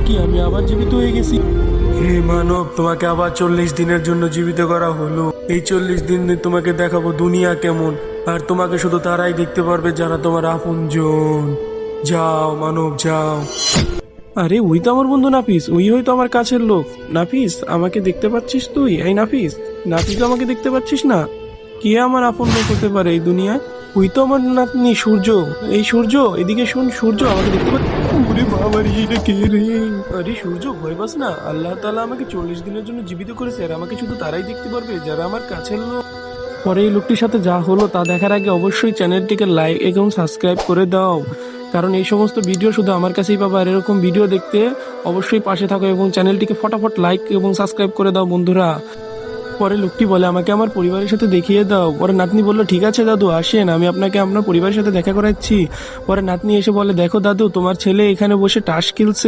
কি আমি আবার জীবিত হয়ে গেছি? হে মানব, তোমাকে আবার 40 দিনের জন্য জীবিত করা হলো। এই 40 দিন তোমাকে দেখাবো দুনিয়া কেমন, আর তোমাকে শুধু তারাই দেখতে পারবে যারা তোমার আপনজন। যাও মানব, যাও। আরে ওই তো আমার বন্ধু নাফিস, ওই হয়তো আমার কাছের লোক। নাফিস, আমাকে দেখতে পাচ্ছিস তুই? এই নাফিস, নাফিস আমাকে দেখতে পাচ্ছিস না? কে আমার আপন লোক হতে পারে এই দুনিয়ায়? ওই তো আমার নাতনি সূর্য। এই সূর্য, এদিকে শুন, সূর্য আমাকে দেখতে পাচ্ছিস? ওরে বাবা রে, এটা কে রে? আরে সূর্য, ভয় পাস না, আল্লাহ তাআলা আমাকে 40 দিনের জন্য জীবিত করেছে, আর আমাকে শুধু তারাই দেখতে পারবে যারা আমার কাছের লোক। পরে এই লোকটির সাথে যা হলো তা দেখার আগে অবশ্যই চ্যানেলটিকে লাইক এবং সাবস্ক্রাইব করে দাও, কারণ এই সমস্ত ভিডিও শুধু আমার কাছেই পাবে। আর এরকম ভিডিও দেখতে অবশ্যই পাশে থাকো এবং চ্যানেলটিকে ফটাফট লাইক এবং সাবস্ক্রাইব করে দাও বন্ধুরা। পরে লোকটি বলে, আমাকে আমার পরিবারের সাথে দেখিয়ে দাও। পরে নাতনি বলল, ঠিক আছে দাদু, আসেন, আমি আপনাকে আপনার পরিবারের সাথে দেখা করাচ্ছি। পরে নাতনি এসে বলে, দেখো দাদু, তোমার ছেলে এখানে বসে তাস খেলছে।